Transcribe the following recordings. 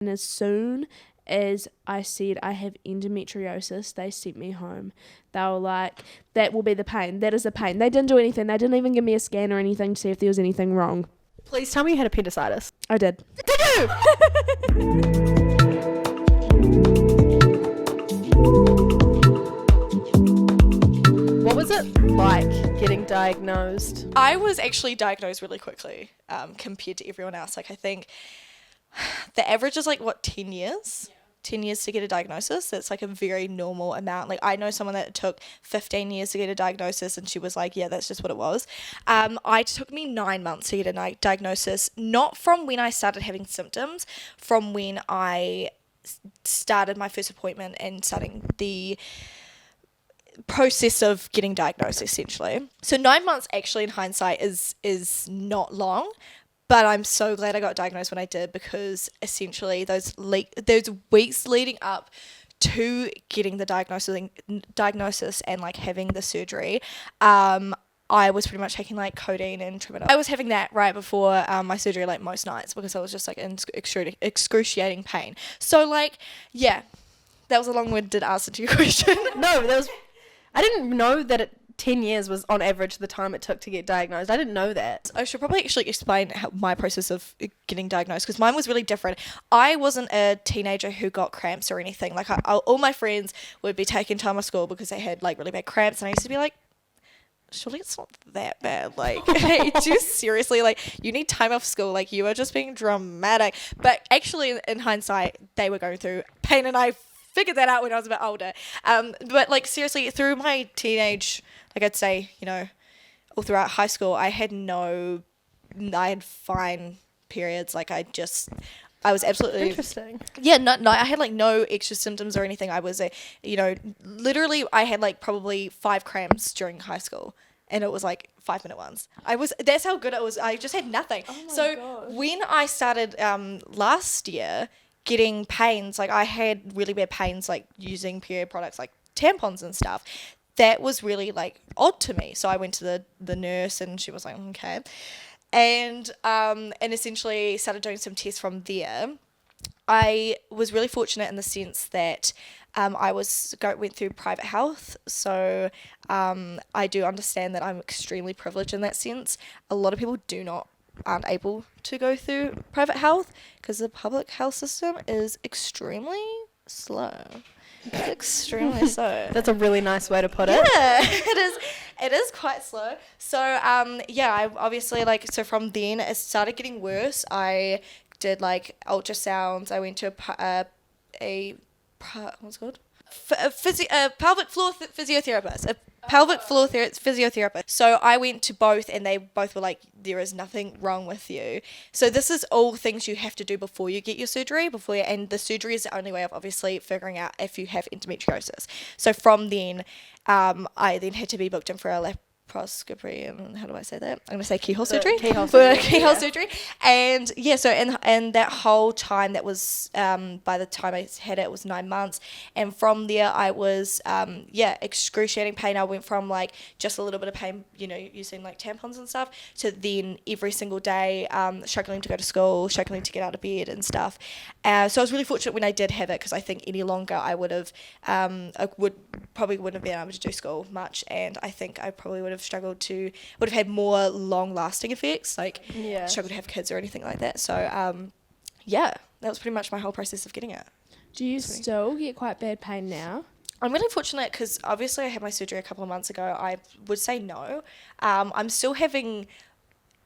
And as soon as I said I have endometriosis, they sent me home. They were like, that will be the pain. That is the pain. They didn't do anything. They didn't even give me a scan or anything to see if there was anything wrong. Please tell me you had appendicitis. I did. Did you? What was it like getting diagnosed? I was actually diagnosed really quickly compared to everyone else. Like, I think the average is 10 years? Yeah. 10 years to get a diagnosis. That's a very normal amount. I know someone that took 15 years to get a diagnosis, and she was like, yeah, that's just what it was. It took me 9 months to get a diagnosis, not from when I started having symptoms, from when I started my first appointment and starting the process of getting diagnosed, essentially. So 9 months actually in hindsight is not long, but I'm so glad I got diagnosed when I did, because essentially those weeks leading up to getting the diagnosis and having the surgery, I was pretty much taking codeine and Tramadol. I was having that right before my surgery, most nights, because I was just in excruciating pain. So yeah, that was a long-winded answer to your question. No, I didn't know that 10 years was on average the time it took to get diagnosed. I didn't know that. I should probably actually explain my process of getting diagnosed, because mine was really different. I wasn't a teenager who got cramps or anything. All my friends would be taking time off school because they had really bad cramps, and I used to be like, surely it's not that bad. Hey, just seriously, you need time off school. You are just being dramatic. But actually, in hindsight, they were going through pain, and I figured that out when I was a bit older. But seriously, through my teenage, I'd say, all throughout high school, I had fine periods. I was absolutely interesting. Yeah, no, I had no extra symptoms or anything. I was literally I had probably 5 cramps during high school, and it was 5-minute ones. That's how good it was. I just had nothing. Oh my so God. When I started last year getting pains, I had really bad pains using period products like tampons and stuff. That was really odd to me. So I went to the nurse, and she was like, okay. And essentially started doing some tests from there. I was really fortunate in the sense that I went through private health, so I do understand that I'm extremely privileged in that sense. A lot of people aren't able to go through private health because the public health system is extremely slow. It's extremely slow. That's a really nice way to put it. Yeah, it is quite slow. So I obviously so from then it started getting worse. I did ultrasounds. I went to what's it called? A pelvic floor physiotherapist. Pelvic floor physiotherapist. So I went to both, and they both were like, there is nothing wrong with you. So this is all things you have to do before you get your surgery, and the surgery is the only way of obviously figuring out if you have endometriosis. So from then, I then had to be booked in for a laparoscopy, and how do I say that? I'm going to say keyhole surgery. Keyhole surgery. And yeah, so and that whole time, that was, by the time I had it was 9 months. And from there I was, excruciating pain. I went from just a little bit of pain, using tampons and stuff, to then every single day, struggling to go to school, struggling to get out of bed and stuff. So I was really fortunate when I did have it, because I think any longer I would have, probably wouldn't have been able to do school much, and I think I probably would have had more long-lasting effects, struggled to have kids or anything like that. So that was pretty much my whole process of getting it. Do you still get quite bad pain now? I'm really fortunate, because obviously I had my surgery a couple of months ago. I would say no. I'm still having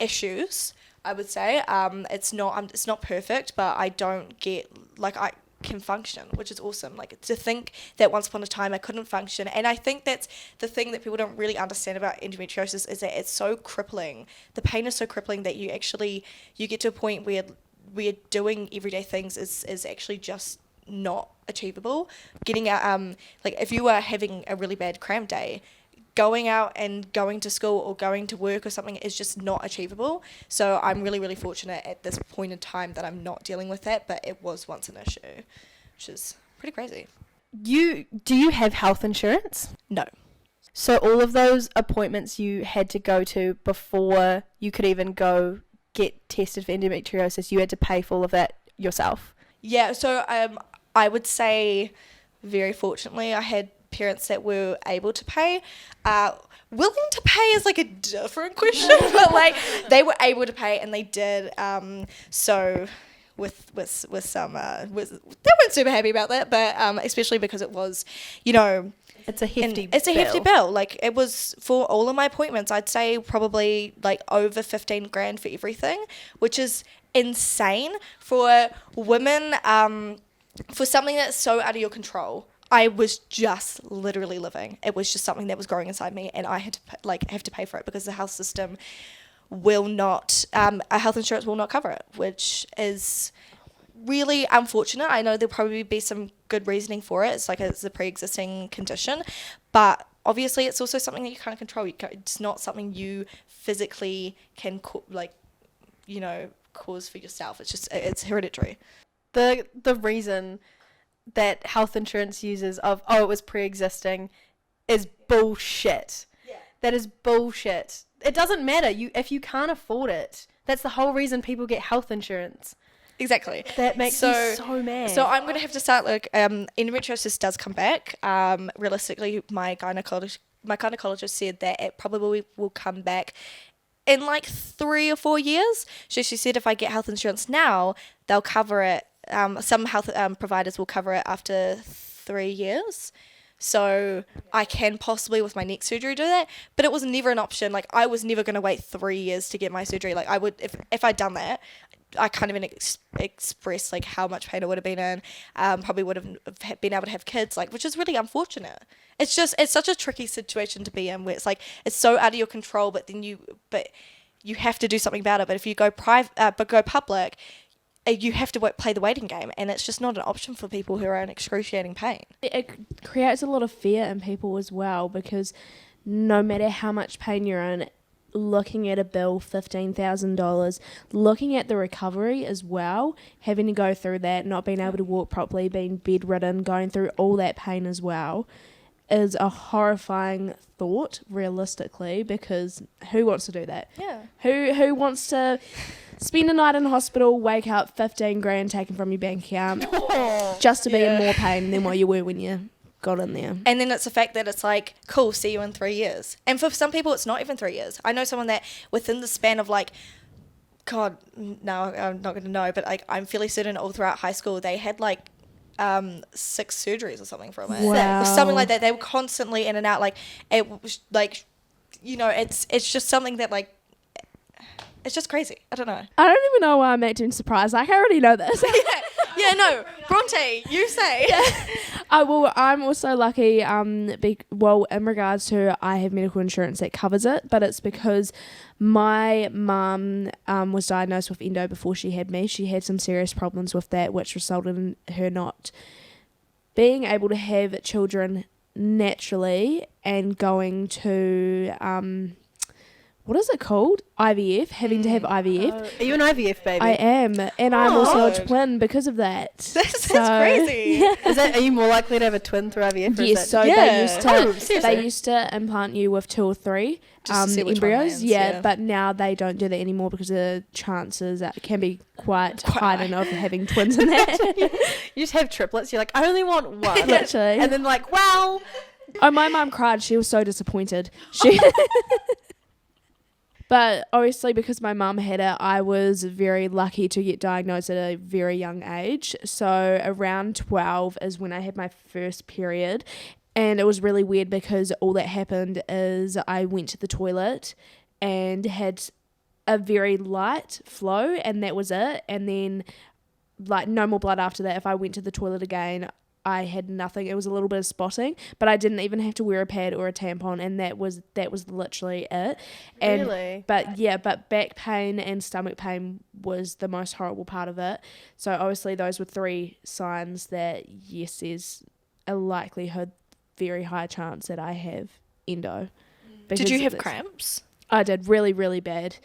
issues, I would say. It's not perfect, but I don't get, I can function, which is awesome. To think that once upon a time I couldn't function, and I think that's the thing that people don't really understand about endometriosis, is that it's so crippling. The pain is so crippling that you get to a point where doing everyday things is actually just not achievable. Getting out, if you are having a really bad cramp day, going out and going to school or going to work or something is just not achievable. So I'm really, really fortunate at this point in time that I'm not dealing with that, but it was once an issue, which is pretty crazy. Do you have health insurance? No. So all of those appointments you had to go to before you could even go get tested for endometriosis, you had to pay for all of that yourself? Yeah, so I would say very fortunately I had parents that were able to pay. Willing to pay is like a different question, but like they were able to pay and they did. So with some they weren't super happy about that, but especially because it was, It's a hefty it's a hefty bill. Like it was for all of my appointments, I'd say probably like over 15 grand for everything, which is insane for women, for something that's so out of your control. I was just literally living. It was just something that was growing inside me, and I had to have to pay for it because the health system will not, a health insurance will not cover it, which is really unfortunate. I know there'll probably be some good reasoning for it. It's a pre-existing condition, but obviously it's also something that you can't control. It's not something you physically can cause for yourself. It's hereditary. The reason that health insurance uses of, it was pre-existing, is bullshit. Yeah. That is bullshit. It doesn't matter. If you can't afford it, that's the whole reason people get health insurance. Exactly. That makes me so mad. So I'm going to have to start, endometriosis does come back. Realistically, my gynecologist said that it probably will come back in like 3 or 4 years. So she said if I get health insurance now, they'll cover it. Some health providers will cover it after 3 years. So I can possibly with my next surgery do that, but it was never an option. Like I was never going to wait 3 years to get my surgery. Like I would, if I'd done that, I can't even express like how much pain I would have been in. Probably would have been able to have kids, like, which is really unfortunate. It's such a tricky situation to be in where it's like it's so out of your control, but you have to do something about it. But if you go public, you have to play the waiting game, and it's just not an option for people who are in excruciating pain. It creates a lot of fear in people as well, because no matter how much pain you're in, looking at a bill, $15,000, looking at the recovery as well, having to go through that, not being able to walk properly, being bedridden, going through all that pain as well, is a horrifying thought, realistically, because who wants to do that? Yeah. Who wants to spend a night in hospital, wake up, 15 grand taken from your bank account, just to be in more pain than what you were when you got in there? And then it's the fact that it's like, cool, see you in 3 years. And for some people, it's not even 3 years. I know someone that within the span of like, God, no, I'm not going to know, but like I'm fairly certain all throughout high school, they had like 6 surgeries or something from it. Wow. Something like that. They were constantly in and out. Like it was like, it's just something that like, it's just crazy. I don't know. I don't even know why I'm acting surprised. Like, I already know this. Yeah, no. Bronte, you say. I'm also lucky, in regards to I have medical insurance that covers it, but it's because my mum was diagnosed with endo before she had me. She had some serious problems with that, which resulted in her not being able to have children naturally and going to... what is it called? IVF, having to have IVF. Are you an IVF baby? I am, and I'm also a twin because of that. That's crazy. Yeah. Are you more likely to have a twin through IVF? Yes, so they used to implant you with 2 or 3 embryos. Yeah, but now they don't do that anymore because the chances can be quite high of having twins in that. You just have triplets. You're like, I only want one. Literally. And then like, wow. Oh, my mum cried. She was so disappointed. But obviously, because my mum had it, I was very lucky to get diagnosed at a very young age. So around 12 is when I had my first period. And it was really weird because all that happened is I went to the toilet and had a very light flow, and that was it. And then, like, no more blood after that. If I went to the toilet again, I had nothing. It was a little bit of spotting, but I didn't even have to wear a pad or a tampon, and that was literally it. And, really? But back pain and stomach pain was the most horrible part of it. So obviously those were 3 signs that yes, there's a likelihood, very high chance that I have endo. Did you have cramps? I did, really, really bad.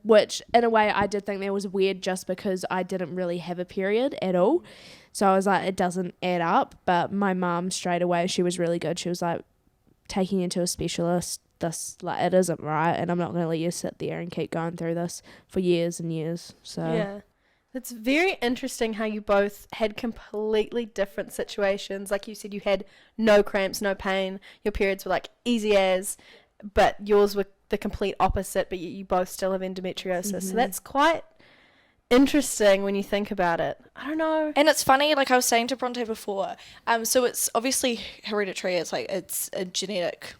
Which in a way I did think that was weird just because I didn't really have a period at all. So I was like, it doesn't add up. But my mum straight away, she was really good. She was like, taking you to a specialist, it isn't right, and I'm not going to let you sit there and keep going through this for years and years. So yeah, It's very interesting how you both had completely different situations. Like you said, you had no cramps, no pain. Your periods were like easy as, but yours were the complete opposite, but you both still have endometriosis. So that's quite interesting when you think about it. I don't know. And it's funny, like I was saying to Bronte before, so it's obviously hereditary. It's like, it's a genetic,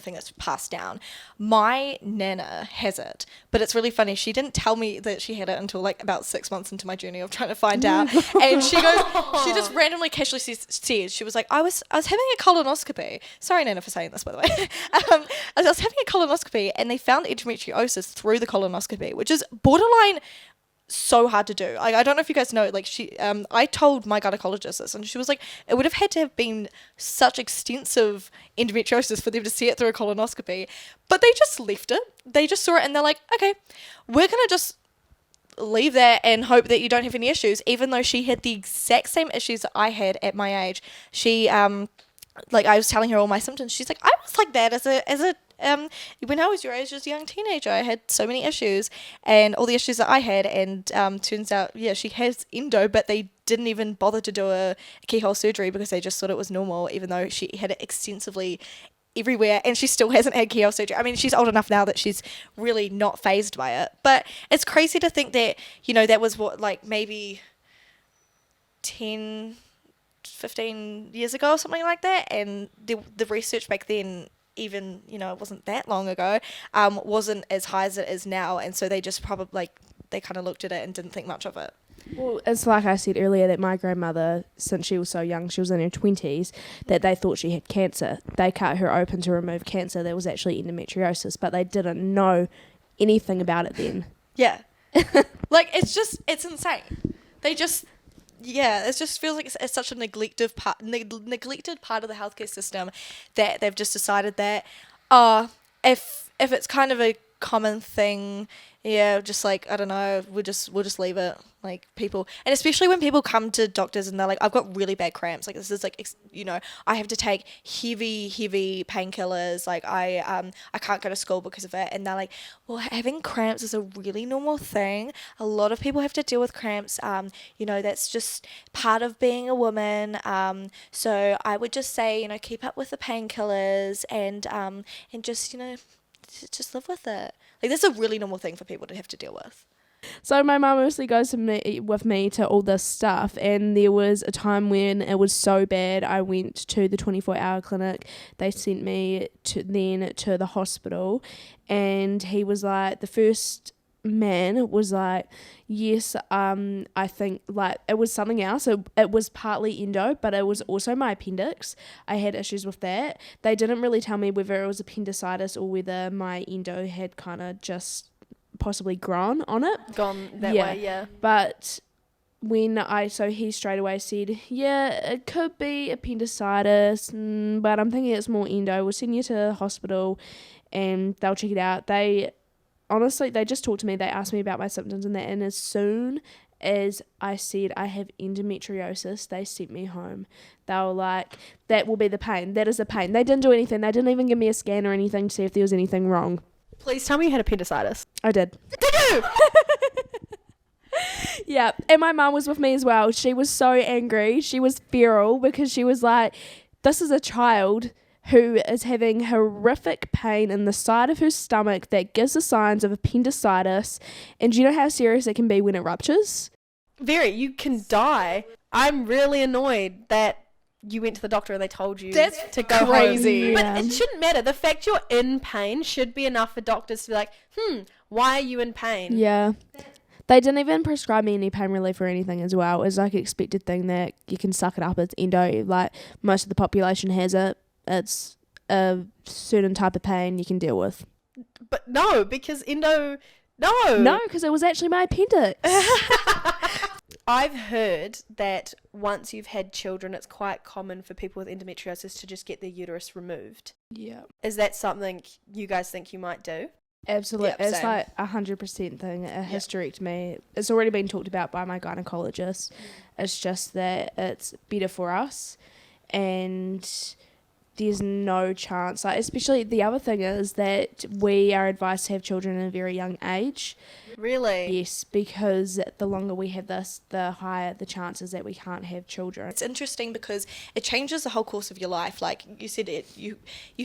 thing that's passed down. My nana has it, but it's really funny. She didn't tell me that she had it until like about 6 months into my journey of trying to find out. And she just randomly casually says, she was like, I was having a colonoscopy. Sorry, Nana, for saying this, by the way. I was having a colonoscopy, and they found endometriosis through the colonoscopy, which is borderline so hard to do. Like, I don't know if you guys know, like, I told my gynecologist this, and she was like, it would have had to have been such extensive endometriosis for them to see it through a colonoscopy, but they just left it. They just saw it, and they're like, okay, we're gonna just leave that and hope that you don't have any issues, even though she had the exact same issues that I had at my age. She like, I was telling her all my symptoms. She's like, I was like that as a when I was your age, as a young teenager, I had so many issues, and all the issues that I had, and turns out, she has endo, but they didn't even bother to do a keyhole surgery because they just thought it was normal, even though she had it extensively everywhere, and she still hasn't had keyhole surgery. I mean, she's old enough now that she's really not fazed by it, but it's crazy to think that, that was what, like, maybe 10, 15 years ago or something like that, and the research back then, even, it wasn't that long ago, wasn't as high as it is now, and so they just probably, like, they kind of looked at it and didn't think much of it. Well, it's like I said earlier, that my grandmother, since she was so young, she was in her 20s, that they thought she had cancer. They cut her open to remove cancer. That was actually endometriosis, but they didn't know anything about it then. Yeah. Like, it's insane. They just... Yeah, it just feels like it's such a neglected part of the healthcare system, that they've just decided that, if it's kind of a common thing, just like, I don't know, we'll just leave it. Like, people, and especially when people come to doctors and they're like, I've got really bad cramps, like, this is like, I have to take heavy painkillers, like, I can't go to school because of it, and they're like, well, having cramps is a really normal thing. A lot of people have to deal with cramps. That's just part of being a woman. So I would just say, keep up with the painkillers, and just, just live with it. Like, that's a really normal thing for people to have to deal with. So my mum mostly goes with me to all this stuff, and there was a time when it was so bad I went to the 24-hour clinic. They sent me to the hospital, and he was like, the first man was like, yes, I think, like, it was something else. It was partly endo, but it was also my appendix. I had issues with that. They didn't really tell me whether it was appendicitis or whether my endo had kind of just possibly gone that way, yeah. But so he straight away said, yeah, it could be appendicitis, but I'm thinking it's more endo. We'll send you to the hospital and they'll check it out. They just talked to me. They asked me about my symptoms and that, and as soon as I said I have endometriosis, they sent me home. They were like, that will be the pain. That is the pain. They didn't do anything. They didn't even give me a scan or anything to see if there was anything wrong. Please tell me you had appendicitis. I did. Did you? Yeah, and my mum was with me as well. She was so angry. She was feral because she was like, this is a child who is having horrific pain in the side of her stomach that gives the signs of appendicitis. And do you know how serious it can be when it ruptures? Very. You can die. I'm really annoyed that you went to the doctor and they told you to go crazy. home. Yeah. But it shouldn't matter. The fact you're in pain should be enough for doctors to be like, why are you in pain? Yeah. They didn't even prescribe me any pain relief or anything as well. It's like an expected thing that you can suck it up. It's endo. Like, most of the population has it. It's a certain type of pain you can deal with. But no, because endo... No, because it was actually my appendix. I've heard that once you've had children, it's quite common for people with endometriosis to just get their uterus removed. Yeah. Is that something you guys think you might do? Absolutely. Yep, it's same. like 100% thing, a hysterectomy. It's already been talked about by my gynecologist. It's just that it's better for us, and there's no chance. Like, especially the other thing is that we are advised to have children at a very young age. Really? Yes, because the longer we have this, the higher the chances that we can't have children. It's interesting because it changes the whole course of your life. Like you said, you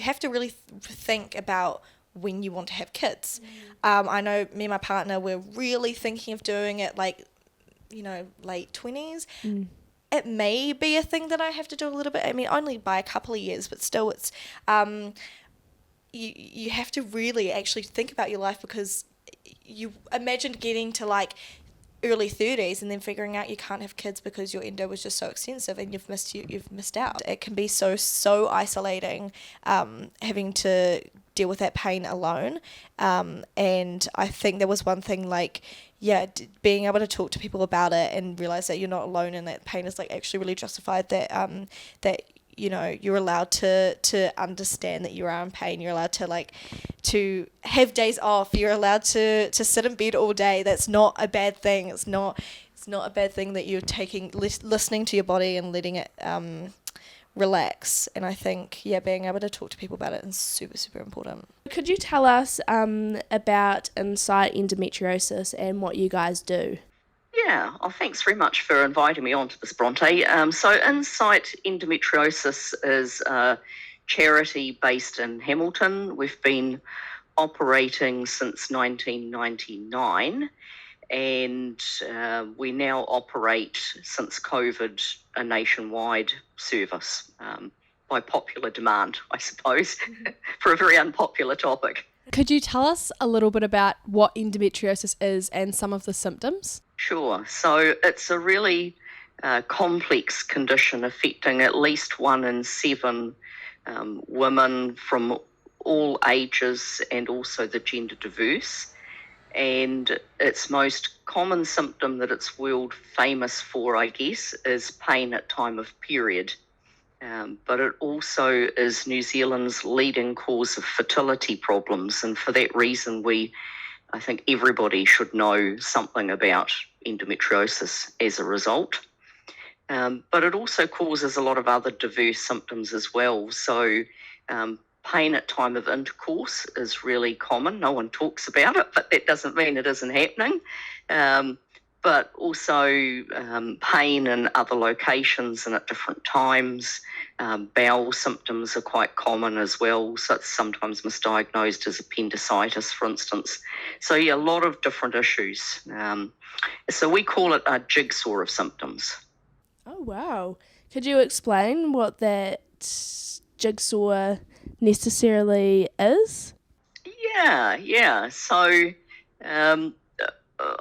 have to really think about when you want to have kids. I know me and my partner, we're really thinking of doing it like, late 20s. It may be a thing that I have to do a little bit. I mean, only by a couple of years, but still it's, you have to really actually think about your life, because you imagine getting to like early 30s and then figuring out you can't have kids because your endo was just so extensive and you've missed out. It can be so isolating, having to deal with that pain alone. And I think there was one thing like, being able to talk to people about it and realize that you're not alone and that pain is like actually really justified, that you're allowed to understand that you are in pain. You're allowed to have days off. You're allowed to sit in bed all day. That's not a bad thing. It's not a bad thing that you're listening to your body and letting it relax. And I think, being able to talk to people about it is super, super important. Could you tell us about Insight Endometriosis and what you guys do? Yeah, thanks very much for inviting me on to this, Bronte. So Insight Endometriosis is a charity based in Hamilton. We've been operating since 1999, and we now operate, since COVID, a nationwide service by popular demand, I suppose, for a very unpopular topic. Could you tell us a little bit about what endometriosis is and some of the symptoms? Sure. So it's a really complex condition affecting at least 1 in 7 women from all ages and also the gender diverse. And its most common symptom that it's world famous for, I guess, is pain at time of period. But it also is New Zealand's leading cause of fertility problems. And for that reason, I think everybody should know something about endometriosis as a result. But it also causes a lot of other diverse symptoms as well. So pain at time of intercourse is really common. No one talks about it, but that doesn't mean it isn't happening. But also pain in other locations and at different times. Bowel symptoms are quite common as well, so it's sometimes misdiagnosed as appendicitis, for instance. So a lot of different issues. So we call it a jigsaw of symptoms. Oh, wow. Could you explain what that jigsaw necessarily is? Yeah. So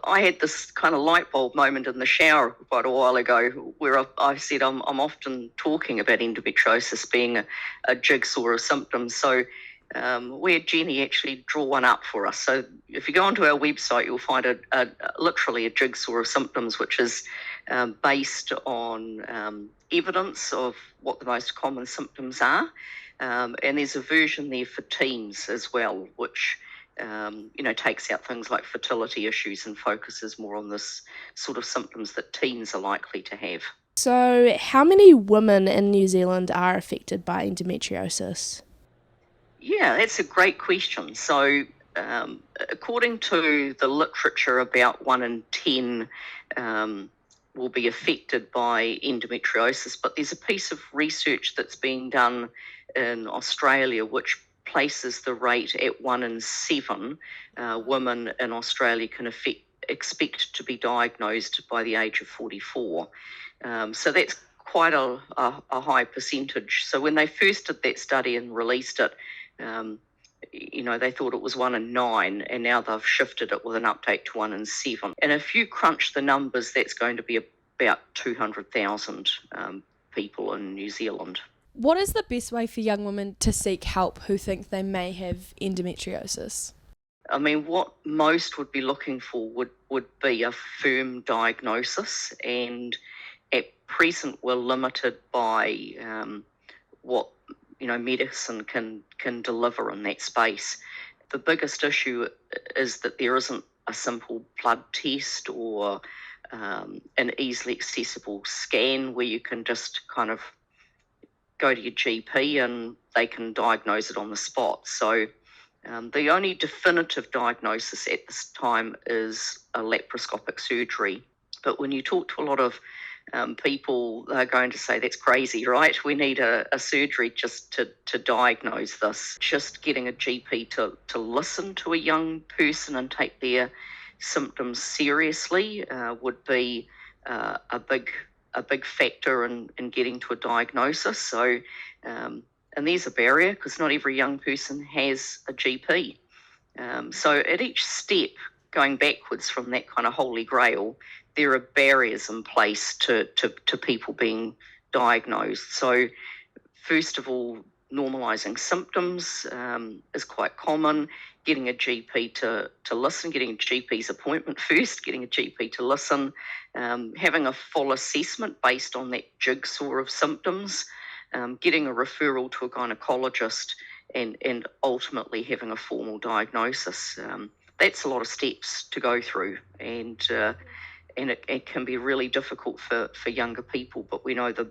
I had this kind of light bulb moment in the shower quite a while ago where I said I'm often talking about endometriosis being a jigsaw of symptoms. So we had Jenny actually draw one up for us. So if you go onto our website, you'll find literally a jigsaw of symptoms, which is based on evidence of what the most common symptoms are. And there's a version there for teens as well, which takes out things like fertility issues and focuses more on this sort of symptoms that teens are likely to have. So how many women in New Zealand are affected by endometriosis? Yeah, that's a great question. So according to the literature, about 1 in 10 will be affected by endometriosis, but there's a piece of research that's being done in Australia which places the rate at 1 in 7 women in Australia can expect to be diagnosed by the age of 44. So that's quite a high percentage. So when they first did that study and released it, they thought it was 1 in 9, and now they've shifted it with an update to 1 in 7. And if you crunch the numbers, that's going to be about 200,000 people in New Zealand. What is the best way for young women to seek help who think they may have endometriosis? I mean, what most would be looking for would be a firm diagnosis, and at present we're limited by what medicine can deliver in that space. The biggest issue is that there isn't a simple blood test or an easily accessible scan where you can just kind of go to your GP and they can diagnose it on the spot. So the only definitive diagnosis at this time is a laparoscopic surgery. But when you talk to a lot of people, they're going to say, that's crazy, right? We need a surgery just to diagnose this. Just getting a GP to listen to a young person and take their symptoms seriously would be a big factor in getting to a diagnosis. So, and there's a barrier because not every young person has a GP. So at each step, going backwards from that kind of holy grail, there are barriers in place to people being diagnosed. So first of all, normalising symptoms is quite common. Getting a GP to listen, getting a GP's appointment first, getting a GP to listen, having a full assessment based on that jigsaw of symptoms, getting a referral to a gynaecologist, and ultimately having a formal diagnosis. That's a lot of steps to go through, and it can be really difficult for younger people, but we know the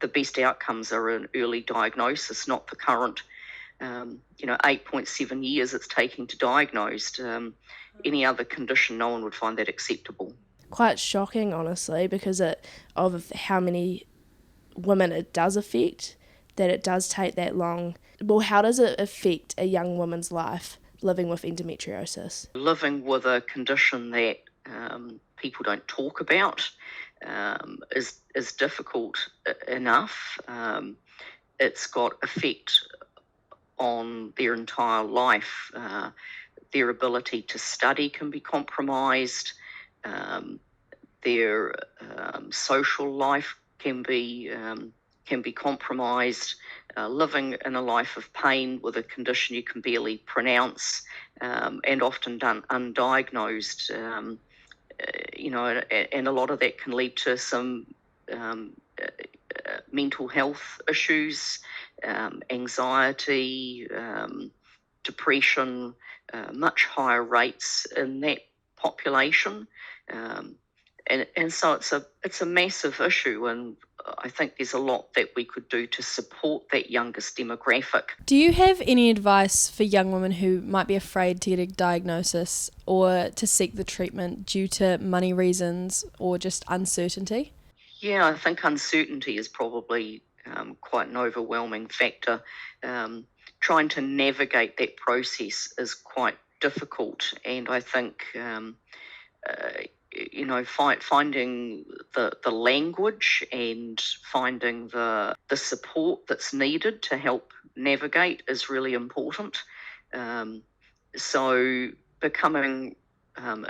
best outcomes are in early diagnosis, not the current 8.7 years it's taking to diagnose. Any other condition, no one would find that acceptable. Quite shocking, honestly, because of how many women it does affect, that it does take that long. Well, how does it affect a young woman's life living with endometriosis? Living with a condition that people don't talk about is difficult enough. It's got effect on their entire life. Their ability to study can be compromised. Their social life can be compromised. Living in a life of pain with a condition you can barely pronounce and often done undiagnosed, and a lot of that can lead to some mental health issues, anxiety, depression, much higher rates in that population. And so it's a massive issue, and I think there's a lot that we could do to support that youngest demographic. Do you have any advice for young women who might be afraid to get a diagnosis or to seek the treatment due to money reasons or just uncertainty? Yeah, I think uncertainty is probably quite an overwhelming factor. Trying to navigate that process is quite difficult, and I think finding the language and finding the support that's needed to help navigate is really important. So becoming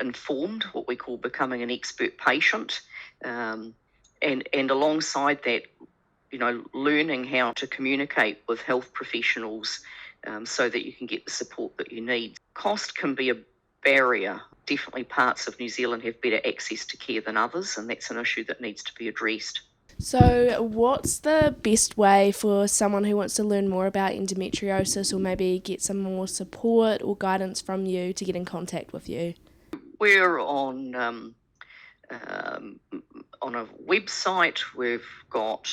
informed, what we call becoming an expert patient, and alongside that, learning how to communicate with health professionals so that you can get the support that you need. Cost can be a barrier. Definitely parts of New Zealand have better access to care than others, and that's an issue that needs to be addressed. So what's the best way for someone who wants to learn more about endometriosis or maybe get some more support or guidance from you to get in contact with you? We're on a website, we've got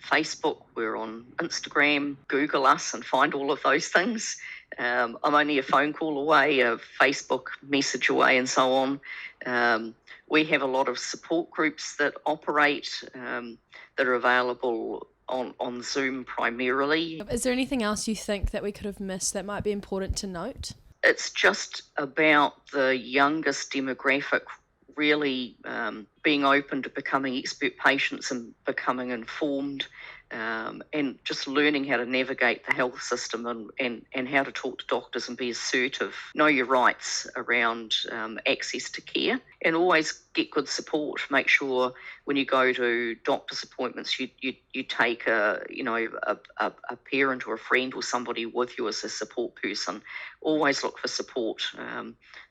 Facebook, we're on Instagram. Google us and find all of those things. I'm only a phone call away, a Facebook message away, and so on. We have a lot of support groups that operate that are available on Zoom primarily. Is there anything else you think that we could have missed that might be important to note? It's just about the youngest demographic really being open to becoming expert patients and becoming informed, and just learning how to navigate the health system and how to talk to doctors and be assertive. Know your rights around access to care, and always get good support. Make sure when you go to doctor's appointments, you take a parent or a friend or somebody with you as a support person. Always look for support.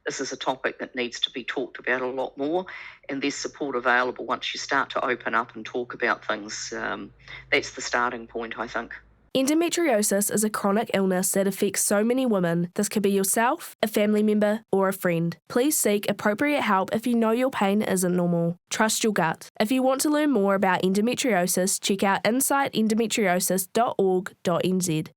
This is a topic that needs to be talked about a lot more, and there's support available once you start to open up and talk about things. That's the starting point, I think. Endometriosis is a chronic illness that affects so many women. This could be yourself, a family member, or a friend. Please seek appropriate help if you know your pain isn't normal. Trust your gut. If you want to learn more about endometriosis, check out insightendometriosis.org.nz.